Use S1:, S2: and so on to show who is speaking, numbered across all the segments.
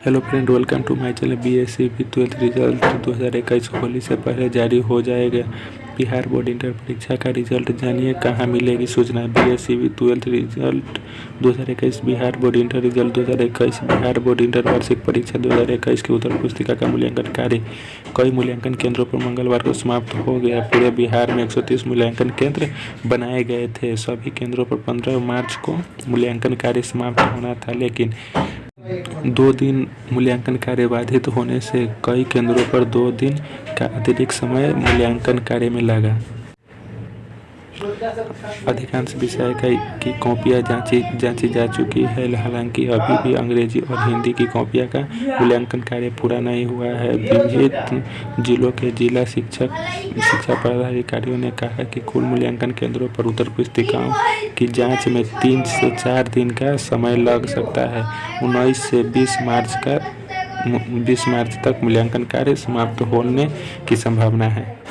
S1: Hello friend, welcome to my channel. BSc भी 12th result 2021 Holi से पहले जारी हो जाएगा। बिहार बोर्ड इंटर परीक्षा का रिजल्ट जानिए कहाँ मिलेगी सूचना। बीएससी भी 12th result 2021, Bihar board inter result 2021, Bihar board inter वार्षिक परीक्षा 2021 की उत्तर पुस्तिका का मूल्यांकन कार्य कई मूल्यांकन केंद्रों पर मंगलवार को समाप्त हो गया। पूरे बिहार में 130 मूल्यांकन केंद्र बनाए गए थे। सभी केंद्रों पर 15 मार्च को मूल्यांकन कार्य समाप्त होना था, लेकिन 2 दिन मूल्यांकन कार्य बाधित होने से कई केंद्रों पर 2 दिन का अतिरिक्त समय मूल्यांकन कार्य में लगा। अधिकांश विषय की कॉपियां जांची जा चुकी है। हालांकि अभी भी अंग्रेजी और हिंदी की कॉपियां का मूल्यांकन कार्य पूरा नहीं हुआ है। विभिन्न जिलों के जिला शिक्षा पदाधिकारियों ने कहा कि कुल मूल्यांकन केंद्रों पर उत्तर पुस्तिकाओं की जांच में 3 से 4 दिन का समय लग सकता है। 19 से 20 मार्च तक मूल्यांकन कार्य समाप्त होने की संभावना है।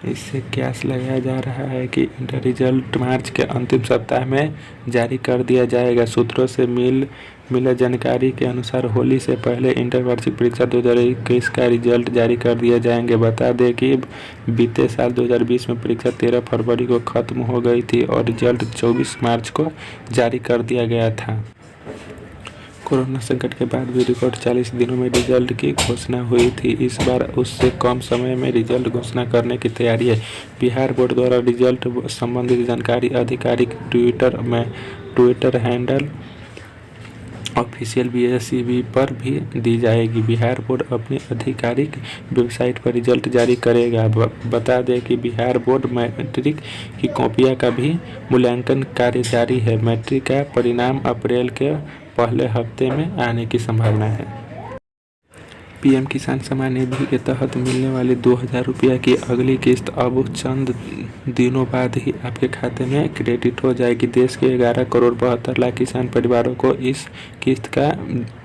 S1: इससे क्यास लगाया जा रहा है कि इंटर रिजल्ट मार्च के अंतिम सप्ताह में जारी कर दिया जाएगा। सूत्रों से मिला जानकारी के अनुसार होली से पहले इंटर वार्षिक परीक्षा 2021 का रिजल्ट जारी कर दिया जाएंगे। बता दें कि बीते साल 2020 में परीक्षा 13 फरवरी को खत्म हो गई थी और रिजल्ट 24 मार्च को जारी कर दिया गया था। कोरोना संकट के बाद भी रिकॉर्ड 40 दिनों में रिजल्ट की घोषणा हुई थी। इस बार उससे कम समय में रिजल्ट घोषणा करने की तैयारी है। बिहार बोर्ड द्वारा रिजल्ट संबंधित जानकारी आधिकारिक ट्विटर हैंडल ऑफिशियल बीएससीबी पर भी दी जाएगी। बिहार बोर्ड अपनी आधिकारिक वेबसाइट पर रिजल्ट जारी करेगा। बता दें कि बिहार बोर्ड मैट्रिक की कॉपियां का भी मूल्यांकन कार्य जारी है। मैट्रिक का परिणाम अप्रैल के पहले हफ्ते में आने की संभावना है। पीएम किसान सम्मान निधि के तहत मिलने वाली 2000 रुपये की अगली किस्त अब चंद दिनों बाद ही आपके खाते में क्रेडिट हो जाएगी। देश के 11 करोड़ 72 लाख किसान परिवारों को इस किस्त का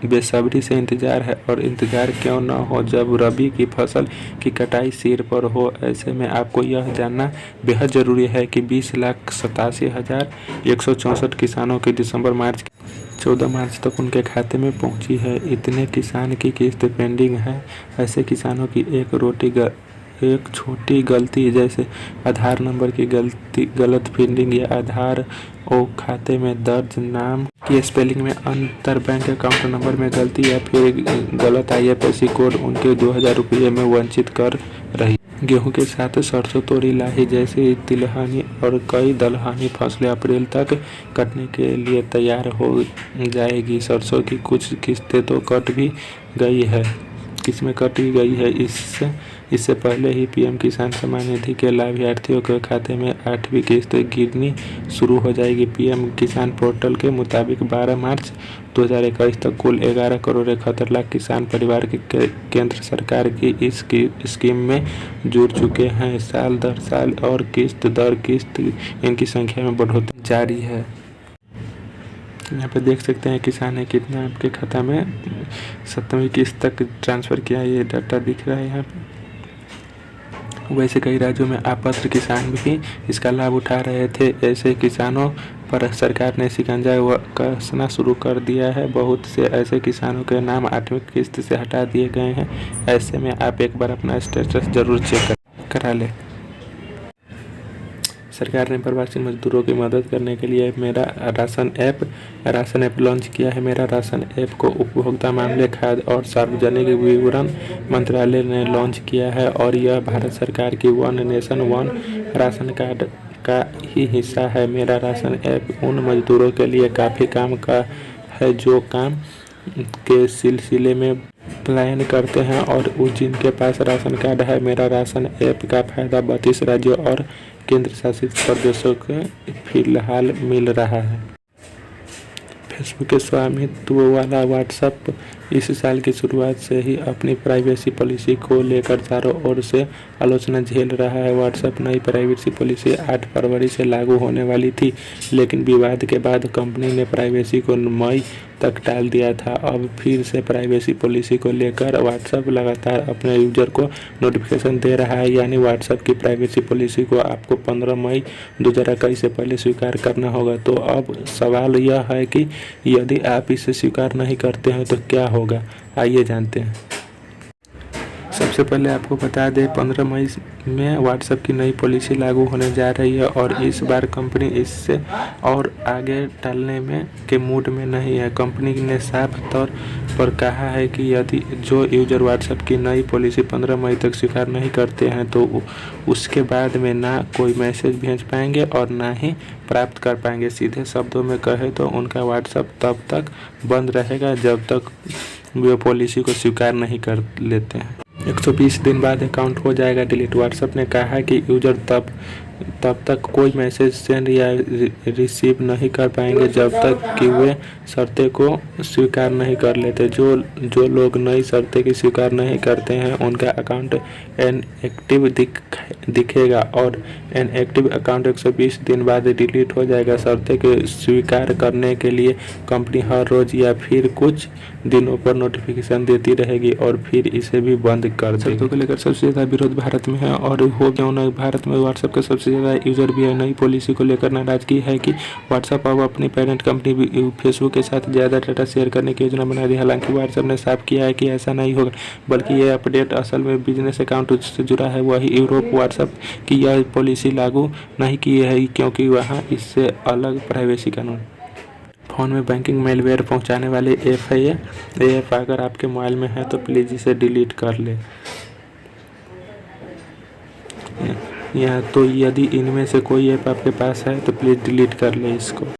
S1: बेसब्री से इंतजार है। और इंतजार क्यों न हो जब रबी की फसल की कटाई सिर पर हो। ऐसे में आपको यह जानना बेहद ज़रूरी है कि 20,87,164 किसानों की दिसंबर मार्च 14 मार्च तक उनके खाते में पहुंची है। इतने किसान की किस्त पेंडिंग है। ऐसे किसानों की एक छोटी गलती, जैसे आधार नंबर की गलत फीडिंग या आधार और खाते में दर्ज नाम की स्पेलिंग में अंतर, बैंक अकाउंट नंबर में गलती या फिर गलत IFSC कोड उनके 2000 रुपये में वंचित कर रही। गेहूं के साथ सरसों, तोरी, लाही जैसी तिलहनी और कई दलहनी फसलें अप्रैल तक कटने के लिए तैयार हो जाएगी। सरसों की कुछ किस्में तो कट भी गई है। इससे पहले ही पीएम किसान सम्मान निधि के लाभार्थियों के खाते में 8वीं किस्त गिरनी शुरू हो जाएगी। पीएम किसान पोर्टल के मुताबिक 12 मार्च 2021 तक कुल 11 करोड़ 71 लाख किसान परिवार केंद्र सरकार की इस स्कीम में जुड़ चुके हैं। साल दर साल और किस्त दर किस्त इनकी संख्या में बढ़ोतरी जारी है। यहाँ पे देख सकते हैं किसान ने कितना आपके खाता में 7वीं किस्त तक ट्रांसफ़र किया, ये डाटा दिख रहा है यहाँ पे। वैसे कई राज्यों में अपात्र किसान भी इसका लाभ उठा रहे थे। ऐसे किसानों पर सरकार ने शिकंजा कसना शुरू कर दिया है। बहुत से ऐसे किसानों के नाम 8वीं किस्त से हटा दिए गए हैं। ऐसे में आप एक बार अपना स्टेटस जरूर चेक करा लें। सरकार ने प्रवासी मजदूरों की मदद करने के लिए मेरा राशन ऐप लॉन्च किया है। मेरा राशन ऐप को उपभोक्ता मामले, खाद्य और सार्वजनिक वितरण मंत्रालय ने लॉन्च किया है और यह भारत सरकार की one nation one ration card का ही हिस्सा है। मेरा राशन ऐप उन मजदूरों के लिए काफ़ी काम का है जो काम के सिलसिले में पलायन करते हैं और जिनके पास राशन कार्ड है। मेरा राशन ऐप का फायदा 32 राज्यों और केंद्र शासित प्रदेशों को फिलहाल मिल रहा है। फेसबुक के स्वामित्व वाला व्हाट्सएप इस साल की शुरुआत से ही अपनी प्राइवेसी पॉलिसी को लेकर चारों ओर से आलोचना झेल रहा है। व्हाट्सएप नई प्राइवेसी पॉलिसी 8 फरवरी से लागू होने वाली थी, लेकिन विवाद के बाद कंपनी ने प्राइवेसी को मई तक टाल दिया था। अब फिर से प्राइवेसी पॉलिसी को लेकर व्हाट्सएप लगातार अपने यूजर को नोटिफिकेशन दे रहा है। यानी व्हाट्सएप की प्राइवेसी पॉलिसी को आपको 15 मई 2021 से पहले स्वीकार करना होगा। तो अब सवाल यह है कि यदि आप इसे स्वीकार नहीं करते हैं तो क्या होगा, आइए जानते हैं। सबसे पहले आपको बता दें 15 मई में व्हाट्सएप की नई पॉलिसी लागू होने जा रही है और इस बार कंपनी इससे और आगे टालने में के मूड में नहीं है। कंपनी ने साफ तौर पर कहा है कि यदि जो यूजर व्हाट्सएप की नई पॉलिसी 15 मई तक स्वीकार नहीं करते हैं तो उसके बाद में ना कोई मैसेज भेज पाएंगे और ना ही प्राप्त कर पाएंगे। सीधे शब्दों में कहे तो उनका व्हाट्सएप तब तक बंद रहेगा जब तक वे पॉलिसी को स्वीकार नहीं कर लेते हैं। 120 दिन बाद अकाउंट हो जाएगा डिलीट। व्हाट्सएप ने कहा कि यूजर तब तक कोई मैसेज सेंड या रिसीव नहीं कर पाएंगे जब तक कि वे शर्तें को स्वीकार नहीं कर लेते। जो लोग नई शर्तें की स्वीकार नहीं करते हैं उनका अकाउंट इनएक्टिव दिखेगा और इनएक्टिव अकाउंट 120 दिन बाद डिलीट हो जाएगा। शर्तें को स्वीकार करने के लिए कंपनी हर रोज़ या फिर कुछ दिनों पर नोटिफिकेशन देती रहेगी और फिर इसे भी बंद कर देगी। शर्तों को लेकर सबसे ज़्यादा विरोध भारत में है और हो क्यों ना, भारत में व्हाट्सएप के सबसे ज़्यादा यूजर भी है। नई पॉलिसी को लेकर नाराजगी है कि व्हाट्सएप अब अपनी पेरेंट कंपनी फेसबुक के साथ ज़्यादा डाटा शेयर करने की योजना बना रही है। हालांकि व्हाट्सएप ने साफ किया है कि ऐसा नहीं होगा, बल्कि यह अपडेट असल में बिजनेस अकाउंट से जुड़ा है। वही यूरोप व्हाट्सएप की यह पॉलिसी लागू नहीं की है क्योंकि वहाँ इससे अलग प्राइवेसी कानून। फ़ोन में बैंकिंग मेलवेयर पहुंचाने वाले ऐप है ये ऐप अगर आपके मोबाइल में है तो प्लीज़ इसे डिलीट कर ले। तो यदि इनमें से कोई ऐप आपके पास है तो प्लीज़ डिलीट कर ले इसको।